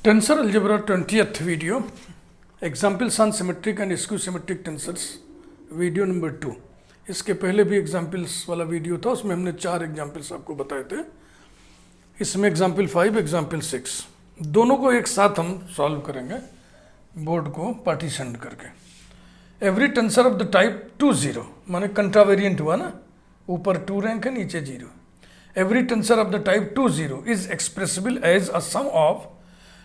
Tensor algebra 20th video, examples on symmetric and skew symmetric tensors, video number 2। इसके पहले भी examples वाला video था, उसमें हमने 4 एग्जाम्पल्स आपको बताए थे। इसमें एग्जाम्पल 5, एग्जाम्पल 6 दोनों को एक साथ हम सॉल्व करेंगे बोर्ड को पार्टीशन करके। Every tensor of the type 2 0 माने कंट्रावेरिएंट हुआ ना, ऊपर 2 रैंक है नीचे 0। Every tensor of the type 2 0 is expressible as a sum of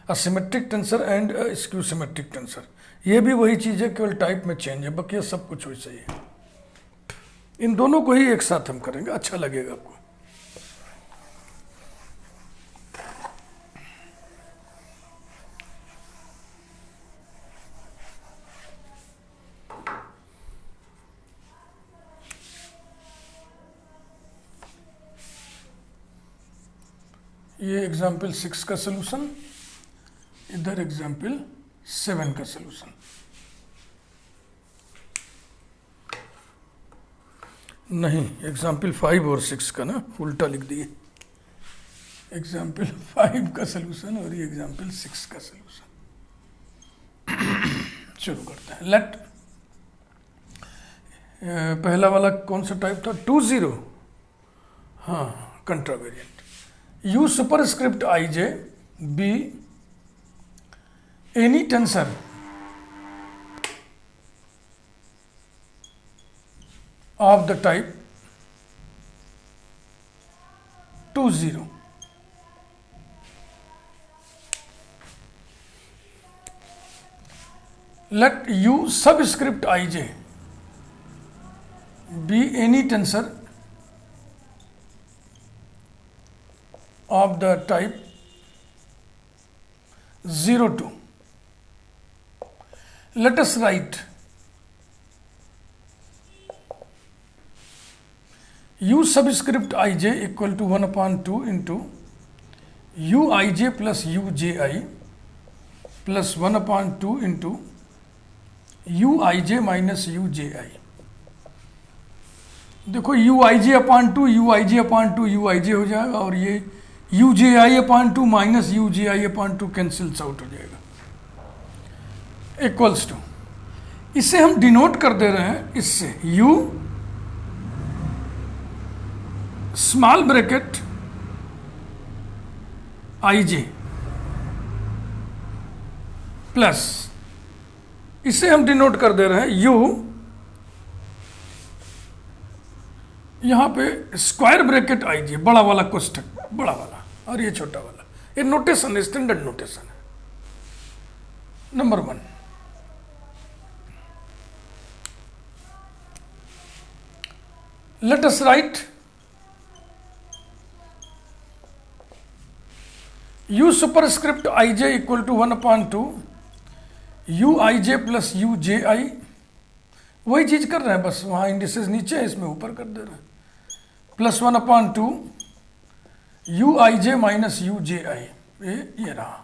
a symmetric tensor and a skew symmetric tensor. ये भी वही चीज़ है, केवल टाइप में चेंज है, बाकी सब कुछ वैसे ही है। इन दोनों को ही एक साथ हम करेंगे, अच्छा लगेगा आपको। ये एग्जाम्पल 6 का सलूशन, इधर एग्जाम्पल 7 का सलूशन। नहीं, एग्जाम्पल 5 और 6 का ना उल्टा लिख दिए। एग्जाम्पल 5 का सलूशन और ये एग्जाम्पल 6 का सलूशन। शुरू करते हैं। लेट पहला वाला कौन सा टाइप था? 2 0। हाँ, contravariant. U superscript I J B any tensor of the type 2 0 let u subscript ij be any tensor of the type 0 2. Let us write u subscript ij equal to 1 upon 2 into uij plus uji plus 1 upon 2 into uij minus uji। देखो uij upon 2 uij upon 2 uij हो जाएगा, और ये uji upon 2 minus uji upon 2 cancels out हो जाएगा, equals to. इसे हम denote कर दे रहे हैं इससे, u small bracket ij plus, इसे हम डिनोट कर दे रहे हैं u यहां पे स्क्वायर ब्रैकेट ij, बड़ा वाला कोष्ठक बड़ा वाला और ये छोटा वाला। ये नोटेशन है, स्टैंडर्ड नोटेशन है। Number 1, let us write u superscript ij equal to 1 upon 2 uij plus uji। वही चीज कर रहे हैं, बस वहां इंडिसेस नीचे है, इसमें ऊपर कर दे रहे हैं। Plus 1 upon 2 uij minus uji, ये रहा,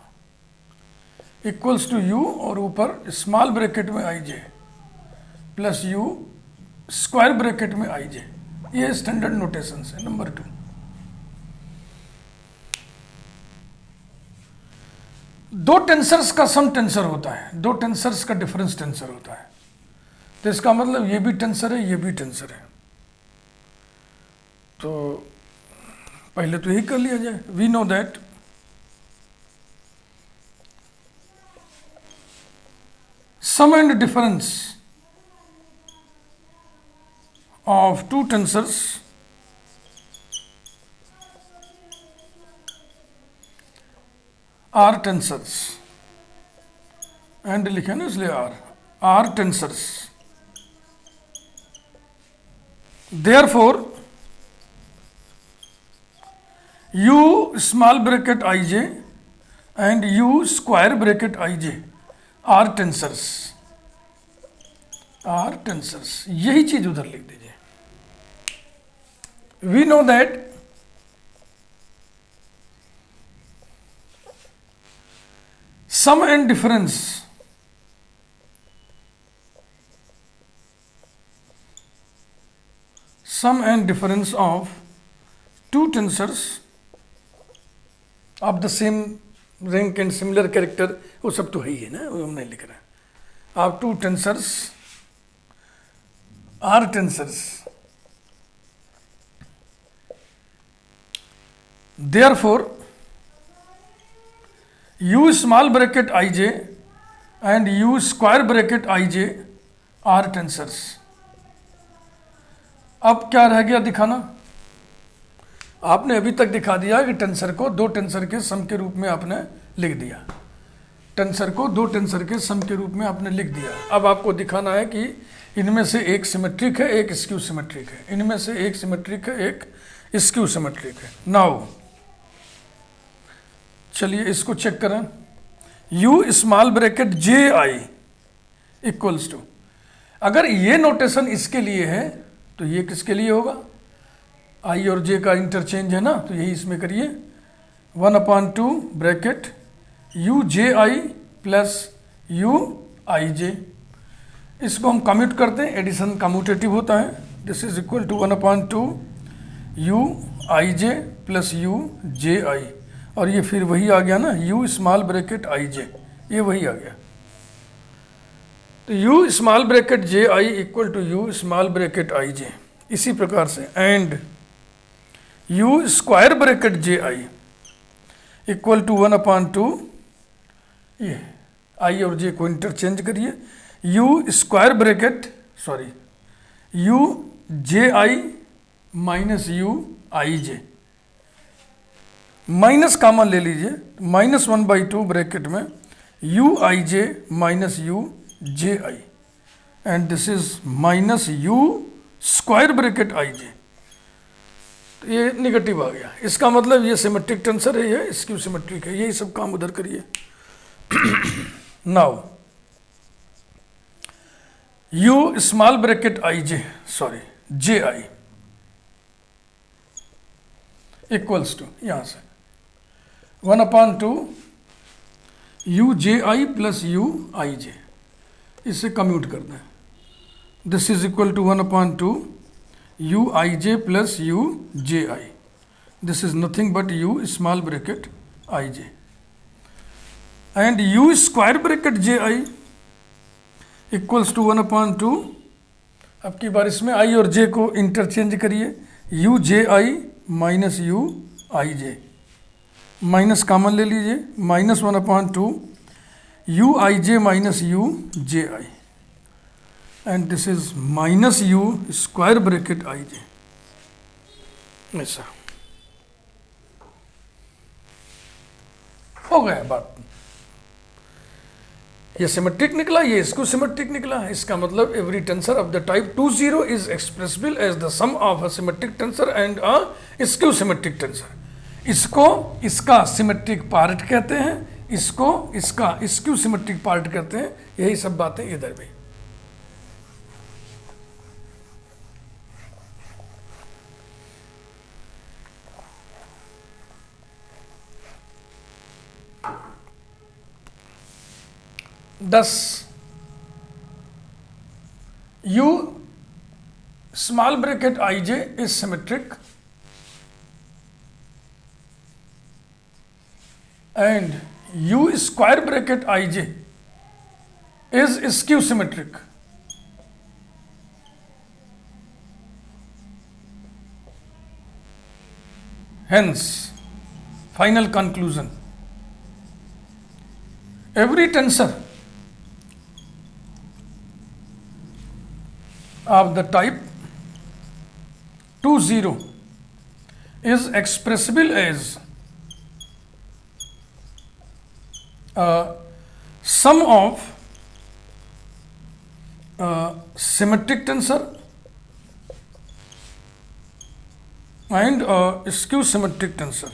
इक्वल्स टू u और ऊपर स्मॉल ब्रैकेट में ij plus u square bracket में ij। ये स्टैंडर्ड नोटेशन है। नंबर 2, दो टेंसर्स का सम टेंसर होता है, दो टेंसर्स का डिफरेंस टेंसर होता है। तो इसका मतलब ये भी टेंसर है, ये भी टेंसर है। तो पहले तो यही कर लिया जाए। We know that sum and difference of two tensors are tensors, and लिखे ना इसलिए are tensors। therefore u small bracket ij and u square bracket ij are tensors, are tensors। यही चीज उधर लिख दीजिए। We know that sum and difference of two tensors of the same rank and similar character, वो सब तो है ही है ना, वो हम नहीं लिख रहे। आप two tensors are tensors, therefore u small bracket ij and u square bracket ij are tensors। अब क्या रह गया दिखाना? आपने अभी तक दिखा दिया कि टेंसर को दो टेंसर के सम के रूप में आपने लिख दिया, टेंसर को दो टेंसर के सम के रूप में आपने लिख दिया। अब आपको दिखाना है कि इनमें से एक सिमेट्रिक है, एक स्क्यू सिमेट्रिक है, इनमें से एक सिमेट्रिक है, एक स्क्यू सिमेट्रिक है। नाउ चलिए इसको चेक करें। u small bracket J I equals to, अगर ये नोटेशन इसके लिए है तो ये किसके लिए होगा? i और j का इंटरचेंज है ना, तो यही इसमें करिए। 1/2 bracket u J I plus u I J, इसको हम कम्यूट करते हैं, एडिशन कम्यूटेटिव होता है। This is equal to 1/2 u I J plus u J I, और ये फिर वही आ गया ना u small bracket I J, ये वही आ गया। तो u small bracket J I equal to u small bracket I J. इसी प्रकार से and u square bracket J I equal to 1/2, ये i और j को इंटरचेंज करिए, u square bracket u J I minus u I J, minus common ले लीजिए, -1/2 bracket में u I J minus u J I, and this is minus u square bracket I J. तो ये negative आ गया, इसका मतलब ये सिमेट्रिक टेंसर है, ये स्क्यू सिमेट्रिक है। यही सब काम उधर करिए। Now u small bracket I J J I equals to, यहां से 1/2 u J I plus u I J, इससे कम्यूट करना है। This is equal to 1/2 u I J plus u J I, this is nothing but u small bracket I J, and u square bracket J I equals to 1/2, अब की बार इसमें i और j को interchange करिए, u J I minus u I J, minus common ले लीजिए, -1/2 u I J minus u J I, and this is minus u square bracket I J. ऐसा हो गया बात। ये सिमेट्रिक निकला, ये स्क्यू सिमेट्रिक निकला। इसका मतलब every tensor of the type 2-0 is expressible as the sum of a symmetric tensor and a skew symmetric tensor. इसको इसका सिमेट्रिक पार्ट कहते हैं, इसको इसका स्क्यू सिमेट्रिक पार्ट कहते हैं। यही सब बातें इधर भी। Thus, u small bracket ij is symmetric and u square bracket ij is skew symmetric. Hence, final conclusion, every tensor of the type 2-0 is expressible as a sum of symmetric tensor and a skew symmetric tensor.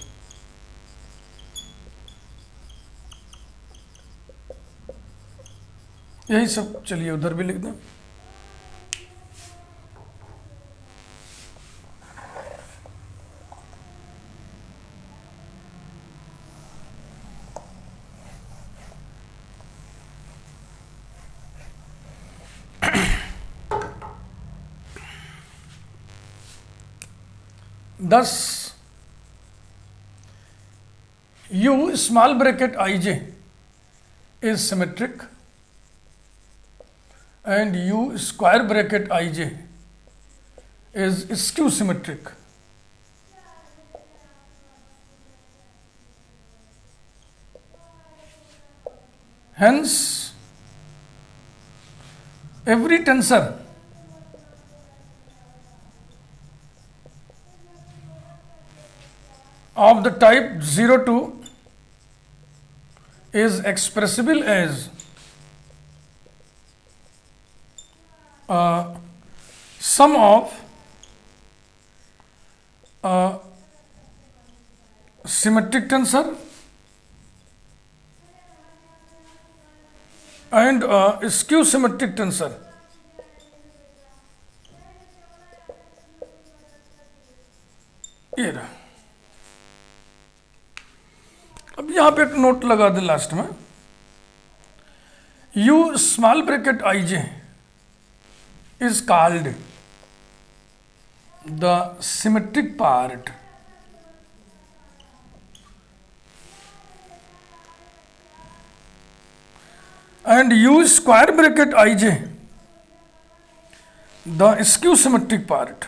यही सब, चलिए उधर भी लिख दें। Thus, u small bracket ij is symmetric and u square bracket ij is skew symmetric. Hence, every tensor of the type 02 is expressible as sum of symmetric tensor and skew symmetric tensor. ये रहा. अब यहां पे एक note लगा दे last में, u small bracket ij is called the symmetric part and u square bracket ij the skew symmetric part.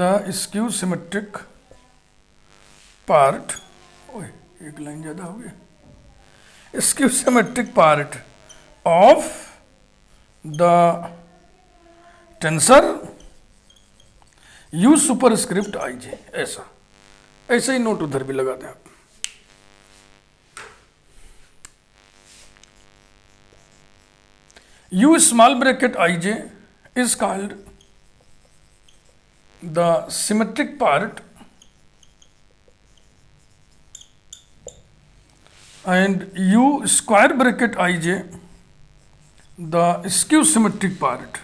The skew symmetric part, ओए एक लाइन ज्यादा हो गया, skew symmetric part of the tensor u superscript ij. ऐसा ही note उधर भी लगा दें आप. u small bracket ij is called the symmetric part and u square bracket ij the skew symmetric part.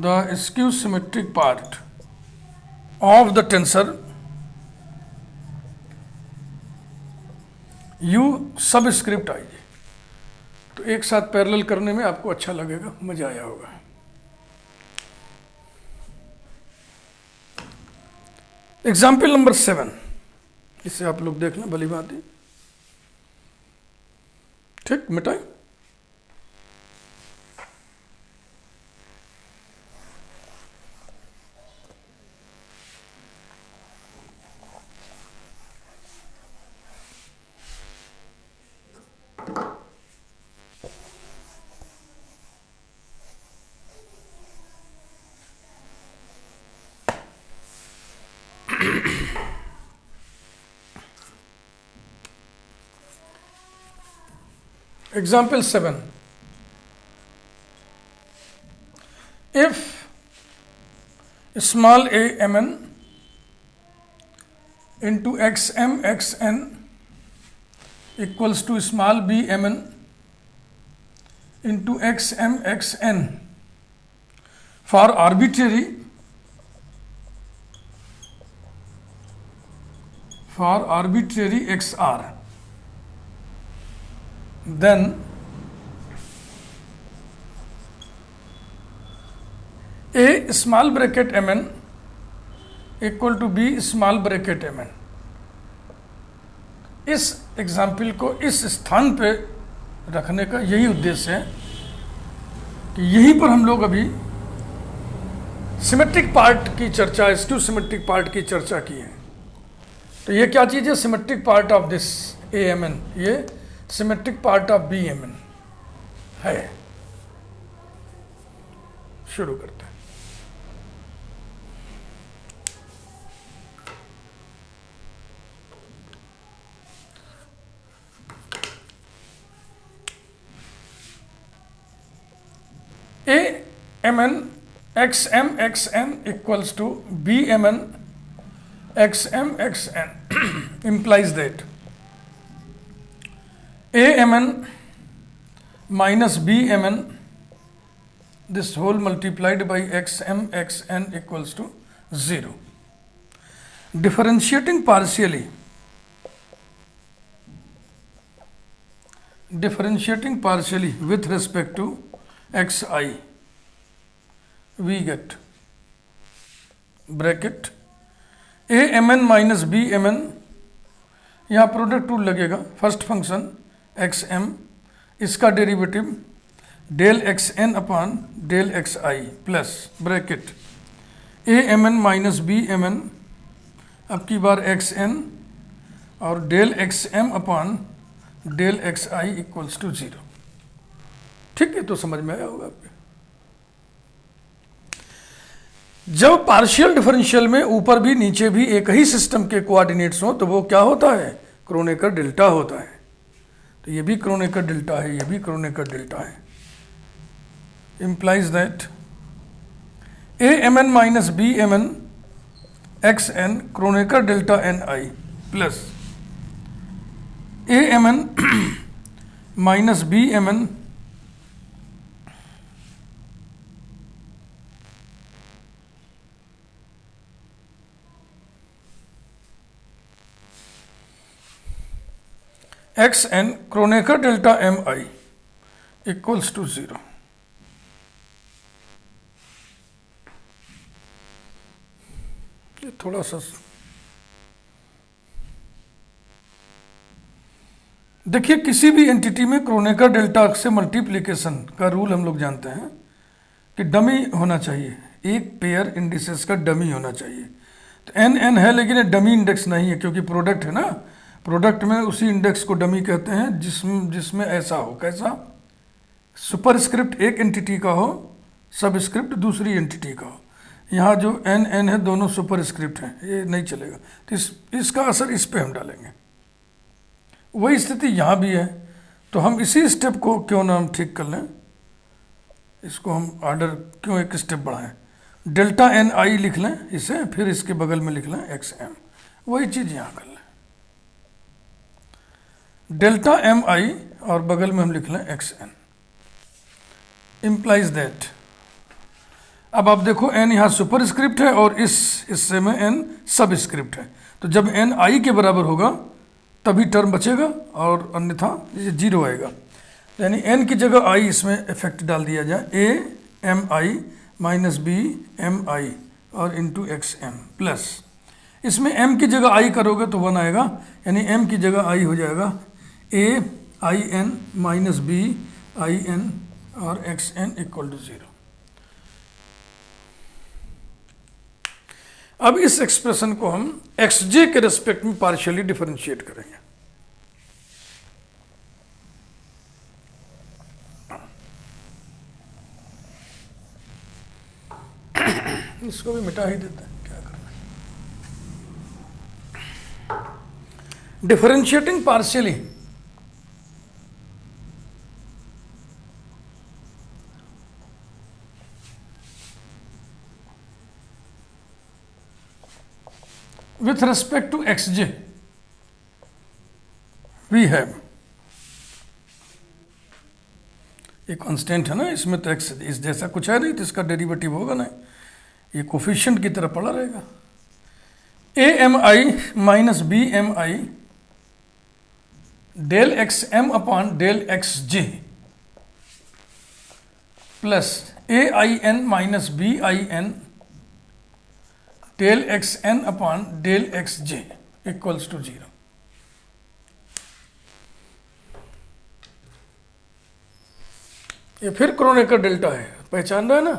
The skew symmetric part of the tensor u subscript ij. तो एक साथ parallel करने में आपको अच्छा लगेगा, मजा आया होगा. एग्जाम्पल नंबर 7, इसे आप लोग देख लें, भली बात है. ठीक, मिटाएं. Example 7. If small a mn into xm xn equals to small b mn into xm xn for arbitrary xr, then a small bracket mn equal to b small bracket mn. इस एग्जाम्पल को इस स्थान पे रखने का यही उद्देश्य है कि यहीं पर हम लोग अभी सिमेट्रिक पार्ट की चर्चा, स्क्यू सिमेट्रिक पार्ट की चर्चा की है. तो ये क्या चीज़ है? Symmetric part of this A M N, ये symmetric part of B M N है. शुरू करते हैं. A M N X M X N equals to B M N X M X N implies that amn minus bmn this whole multiplied by xm xn equals to 0. Differentiating partially with respect to xi, we get bracket A M N minus B M N, यहाँ product rule लगेगा, first function X M, इसका derivative del X N upon del X I plus bracket A M N minus B M N, अब की बार X N और del X M upon del X I equals to 0। ठीक है, तो समझ में आया होगा आपके। जब पार्शियल डिफरेंशियल में ऊपर भी नीचे भी एक ही सिस्टम के कोऑर्डिनेट्स हो तो वो क्या होता है, क्रोनेकर डेल्टा होता है। तो ये भी क्रोनेकर डेल्टा है, ये भी क्रोनेकर डेल्टा है। implies that a mn minus b mn x n Kronecker delta n I plus a mn minus b mn X N Kronecker delta M I equals to 0। ये थोड़ा सा देखिए, किसी भी एंटिटी में क्रोनेकर डेल्टा से multiplication का rule हम लोग जानते हैं कि डमी होना चाहिए, एक पेयर इंडिसेस का डमी होना चाहिए। तो एन एन है लेकिन ये डमी इंडेक्स नहीं है क्योंकि प्रोडक्ट है ना, प्रोडक्ट में उसी इंडेक्स को डमी कहते हैं जिसमें ऐसा हो, कैसा, सुपरस्क्रिप्ट एक एंटिटी का हो, सबस्क्रिप्ट दूसरी एंटिटी का हो। यहाँ जो एन एन है दोनों सुपरस्क्रिप्ट हैं, ये नहीं चलेगा। तो इसका असर इस पे हम डालेंगे। वही स्थिति यहाँ भी है, तो हम इसी स्टेप को क्यों ना हम ठीक कर लें, इसको हम ऑर्डर क्यों एक स्टेप बढ़ाएं, डेल्टा एन आई लिख लें इसे, फिर इसके बगल में लिख लें एक्स एम, वही चीज़ यहाँ कर लें, डेल्टा एम आई और बगल में हम लिख लें एक्स एन। इम्प्लाइज दैट, अब आप देखो एन यहाँ सुपरस्क्रिप्ट है और इस हिस्से में एन सबस्क्रिप्ट है, तो जब एन आई के बराबर होगा तभी टर्म बचेगा और अन्यथा ये 0 आएगा। यानी एन की जगह आई इसमें इफेक्ट डाल दिया जाए, A M I minus B M I और इंटू एक्स एम प्लस, इसमें m की जगह i करोगे तो 1 आएगा, यानी m की जगह i हो जाएगा a I N minus B I N और एक्स एन इक्वल टू 0। अब इस एक्सप्रेशन को हम xj के रेस्पेक्ट में पार्शियली डिफरेंशिएट करेंगे। इसको भी मिटा ही देते हैं, क्या करना है। Differentiating partially with respect to xj we have, ये कांस्टेंट है ना, इसमें तो x इस जैसा कुछ है नहीं तो इसका डेरिवेटिव होगा नहीं, ये कोफिशिएंट की तरह पड़ा रहेगा। A M I minus B M I del X M upon del X J plus A I N minus B I N del X N upon del X J equals to 0। ये फिर Kronecker delta है, पहचान रहे ना।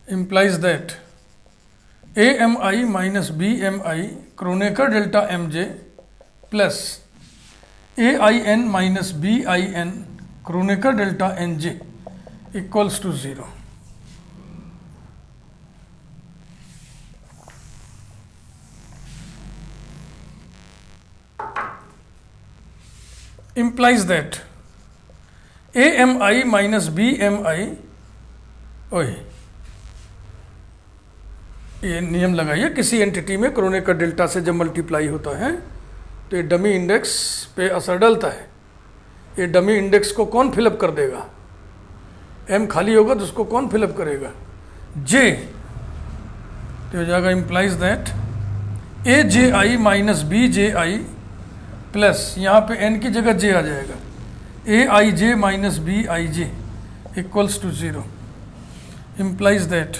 implies that a m i minus B M I Kronecker delta M J plus A I N minus B I N Kronecker delta N J equals to 0। implies that a m i minus B M I, ओए ये नियम लगाइए, किसी entity में Kronecker delta से जब multiply होता है तो ये डमी इंडेक्स पे असर डालता है। ये डमी इंडेक्स को कौन फिलअप कर देगा, m खाली होगा तो उसको कौन फिलअप करेगा, j, तो हो जाएगा implies that a j i minus B J I plus, यहाँ पे n की जगह j आ जाएगा, a i j minus B I J equals to 0। implies that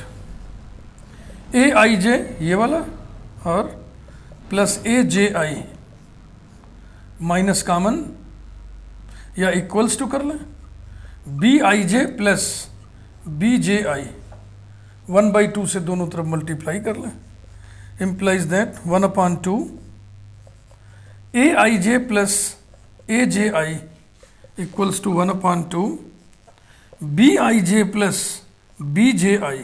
A I J ये वाला और plus A J I minus common या equals to कर लें B I J plus B J I 1/2 से दोनों तरफ मल्टीप्लाई कर लें, implies that 1/2 A I J plus A J I equals to 1/2 B I J plus B J I,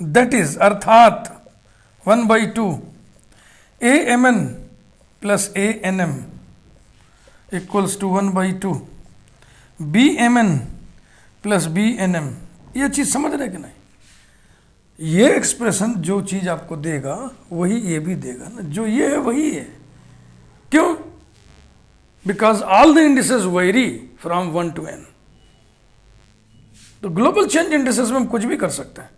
that is अर्थात 1/2 A M N plus A N M equals to 1/2 B M N plus B N M. ये चीज समझ रहे कि नहीं? ये expression जो चीज आपको देगा वही ये भी देगा ना, जो ये है वही है। क्यों? Because all the indices very from 1 to n। तो ग्लोबल चेंज इंडिसेस में हम कुछ भी कर सकते हैं।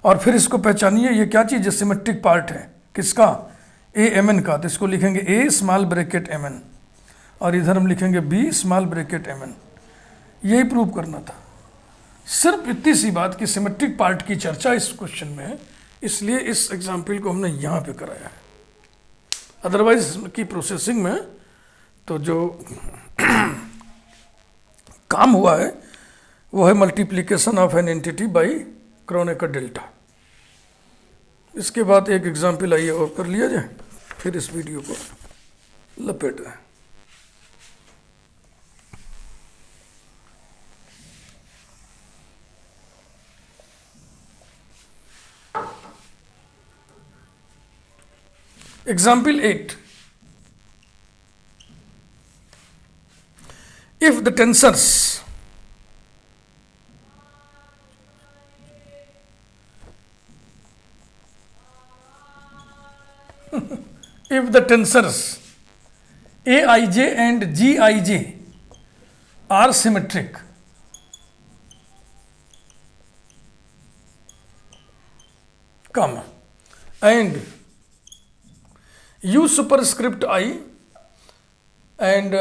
और फिर इसको पहचानिए, ये क्या चीज है? सिमेट्रिक पार्ट है किसका? ए एम एन का। तो इसको लिखेंगे A small bracket M N और इधर हम लिखेंगे B small bracket M N. यही प्रूव करना था। सिर्फ इतनी सी बात कि सिमेट्रिक पार्ट की चर्चा इस क्वेश्चन में है, इसलिए इस एग्जाम्पल को हमने यहाँ पे कराया है। अदरवाइज की प्रोसेसिंग में तो जो काम हुआ है वो है multiplication of an entity by Kronecker delta. इसके बाद एक एग्जाम्पल आइए और कर लिया जाए, फिर इस वीडियो को लपेट दें। Example 8. If the tensors Aij and Gij are symmetric, comma, and U superscript I and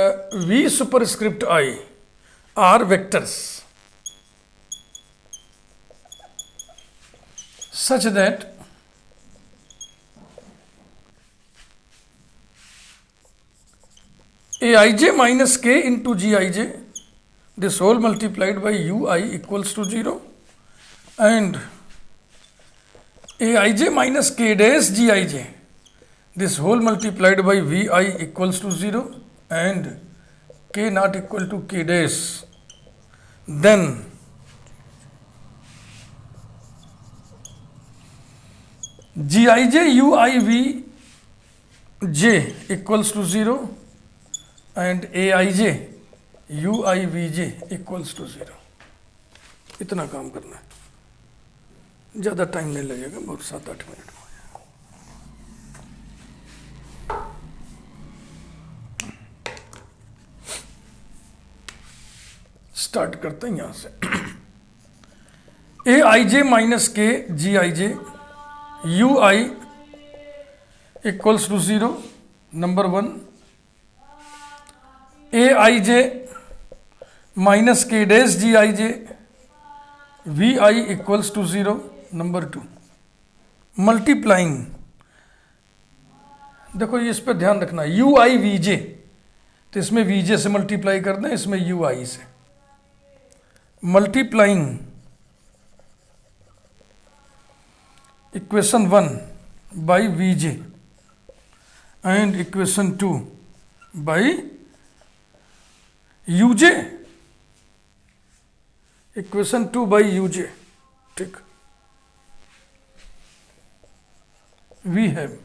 V superscript I are vectors such that Aij minus k into Gij, this whole multiplied by Ui equals to 0, and Aij minus k dash Gij, this whole multiplied by Vi equals to 0 and k not equal to k dash, then Gij Ui Vj equals to 0 and Aij Ui Vj equals to 0। इतना काम करना है, ज़्यादा time नहीं लगेगा, बहुत 7-8 minute में। Start करते हैं यहां से। ए I J minus K G I J U I equals to 0, number 1। A I J minus K dash G I J V I equals to 0, number 2। Multiplying, देखो ये इस पर ध्यान रखना, यू आई वी जे, तो इसमें वी जे से multiply कर दें, इसमें यू आई से। Multiplying equation 1 by V J and equation 2 by U J, equation 2 by U J, ठीक। We have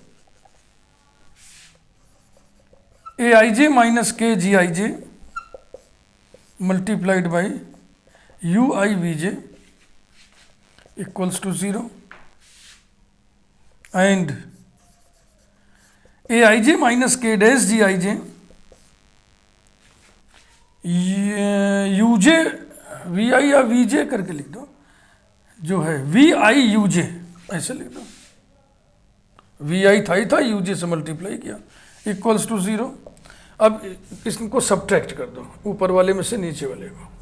A I J minus K G I J multiplied by U I V J equals to 0 and A I J minus K dash G I J U J V I या V जे करके लिख दो, जो है we I U जे ऐसे लिख दो। We आई था यू जे से मल्टीप्लाई किया इक्वल्स टू 0। अब इसको सब्ट्रैक्ट कर दो, ऊपर वाले में से नीचे वाले को।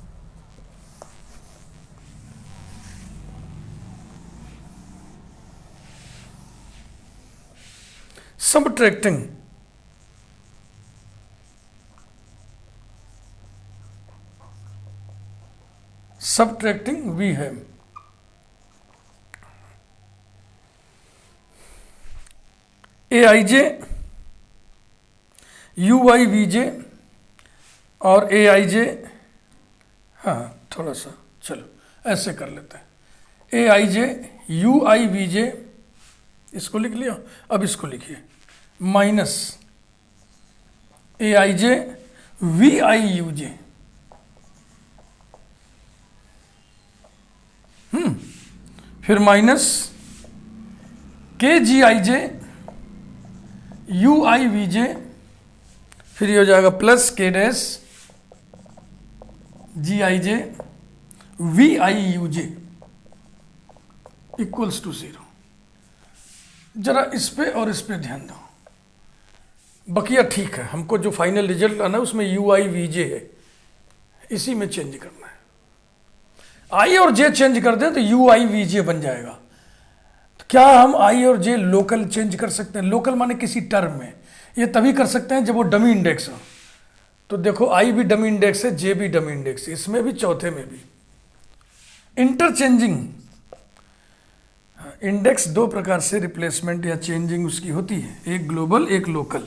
सबट्रैक्टिंग वी है A I J U I V जे और ए आई जे, हाँ थोड़ा सा चलो ऐसे कर लेते हैं, ए I J U I V जे, इसको लिख लिया। अब इसको लिखिए minus A I J V I U J, फिर minus K G I J U I V जे, फिर ये हो जाएगा plus K dash G I J V I U J equals to 0। जरा इस पे और इस पे ध्यान दो, बकिया ठीक है, हमको जो फाइनल रिजल्ट आना है उसमें यू आई वी जे है, इसी में चेंज करना है। आई और जे चेंज कर दें तो यू आई वी जे बन जाएगा। तो क्या हम आई और जे लोकल चेंज कर सकते हैं? लोकल माने किसी टर्म में, ये तभी कर सकते हैं जब वो डमी इंडेक्स हो। तो देखो आई भी डमी इंडेक्स है, जे भी डमी इंडेक्स है, इसमें भी चौथे में भी। इंटरचेंजिंग इंडेक्स दो प्रकार से रिप्लेसमेंट या चेंजिंग उसकी होती है, एक ग्लोबल एक लोकल।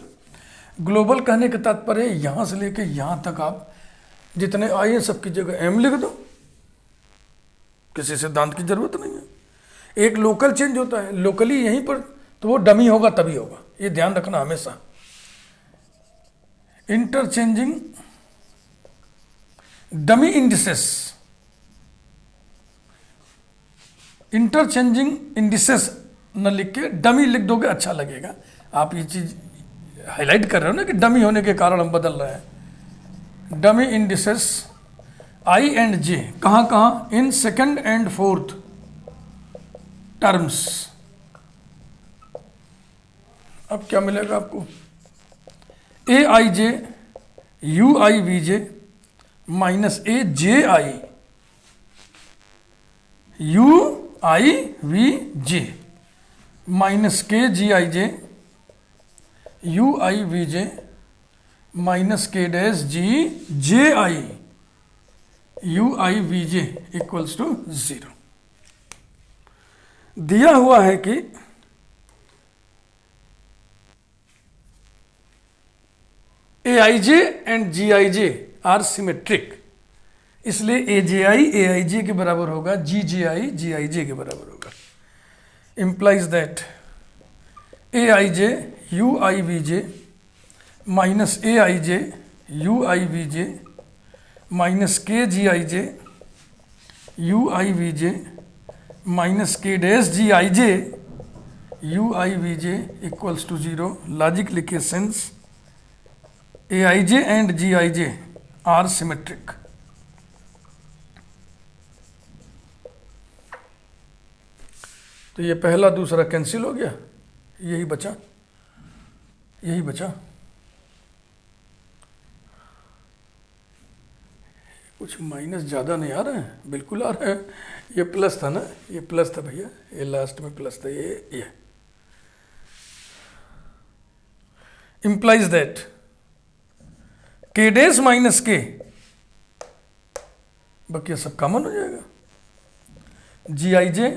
ग्लोबल कहने का तात्पर्य यहां से लेके यहां तक आप जितने आई हैं सबकी जगह एम लिख दो, किसी सिद्धांत की जरूरत नहीं है। एक लोकल चेंज होता है, लोकली यहीं पर, तो वो डमी होगा तभी होगा, ये ध्यान रखना हमेशा। Interchanging dummy indices, interchanging indices न लिख के डमी लिख दोगे अच्छा लगेगा। आप ये चीज हाईलाइट कर रहे हो ना कि डमी होने के कारण हम बदल रहे हैं। Dummy indices I and J कहां कहां? In second and fourth terms. अब क्या मिलेगा आपको? A I J U I V J minus A J I U I V J minus K G I J U I V J minus K dash G J I U I V J equals to 0। दिया हुआ है कि A I J and G I J are symmetric, इसलिए ए I जे के बराबर होगा, G I जे के बराबर होगा। Implies that A I J U I V J minus A I J U I V J minus K G I J U I V J minus K dash G I J U I V J equals to 0। Logic लिखिए since A I J and G I J are symmetric. तो ये पहला दूसरा cancel हो गया, यही बचा, यही बचा। कुछ माइनस ज़्यादा नहीं आ रहा है, बिल्कुल आ रहा है। ये प्लस था ना, ये प्लस था भैया, ये लास्ट में प्लस था, ये implies that K dash minus K, बाकी सब कॉमन हो जाएगा। G I J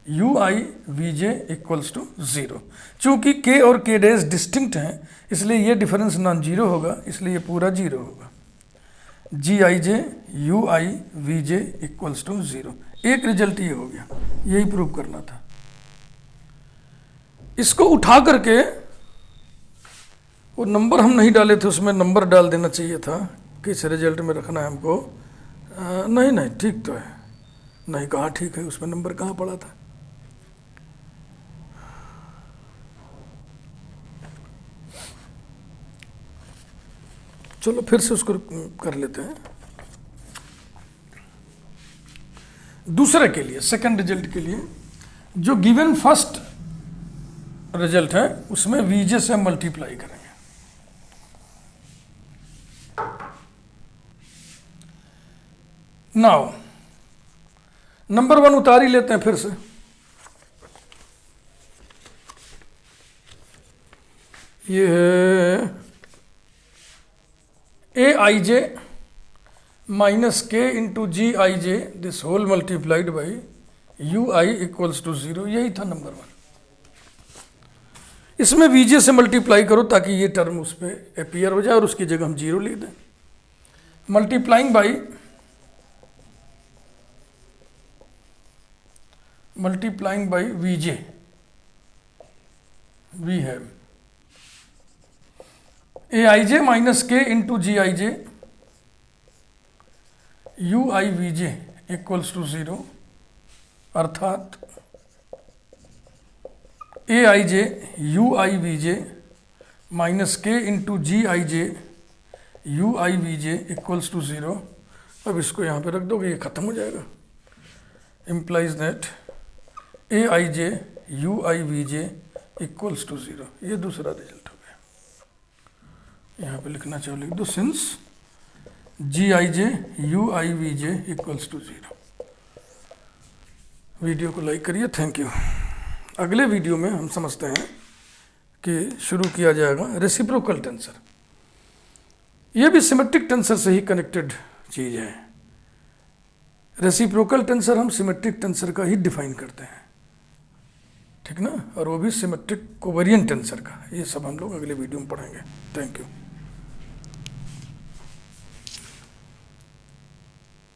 U I V J equals to 0। चूंकि के और के डैश डिस्टिंक्ट हैं इसलिए ये डिफरेंस नॉन जीरो होगा, इसलिए ये पूरा 0 होगा। G I J U I V J equals to 0। एक रिजल्ट ये हो गया, यही प्रूव करना था। इसको उठा करके वो नंबर हम नहीं डाले थे, उसमें नंबर डाल देना चाहिए था, किस रिजल्ट में रखना है हमको। नहीं ठीक तो है, नहीं कहाँ ठीक है, उसमें नंबर कहाँ पड़ा था। चलो फिर से उसको कर लेते हैं। दूसरे के लिए, सेकंड रिजल्ट के लिए, जो गिवन फर्स्ट रिजल्ट है उसमें वीजे से मल्टीप्लाई करेंगे। नाउ नंबर 1 उतार ही लेते हैं फिर से। ये है A I J minus K into G I J this whole multiplied by U I equals to 0, यही था नंबर 1। इसमें वीजे से मल्टीप्लाई करो ताकि ये टर्म उस पर अपीयर हो जाए और उसकी जगह हम 0 लिख दें। Multiplying by V J, we have A I J minus K into G I J U I V J equals to 0, अर्थात A I J U I V J minus K into G I J U I V J equals to 0। अब इसको यहाँ पे रख दोगे, ये खत्म हो जाएगा। Implies that A I J U I V J equals to 0, ये दूसरा रिजल्ट हो गया। यहाँ पे लिखना चाहिए, लिख दो since G I J U I V J equals to 0। Video को लाइक करिए, थैंक यू। अगले वीडियो में हम समझते हैं कि शुरू किया जाएगा रेसिप्रोकल टेंसर। यह भी सिमेट्रिक टेंसर से ही कनेक्टेड चीज़ है। रेसिप्रोकल टेंसर हम सिमेट्रिक टेंसर का ही डिफाइन करते हैं, ठीक ना, और वो भी सिमेट्रिक कोवेरिएंट टेंसर का। ये सब हम लोग अगले वीडियो में पढ़ेंगे। Thank you.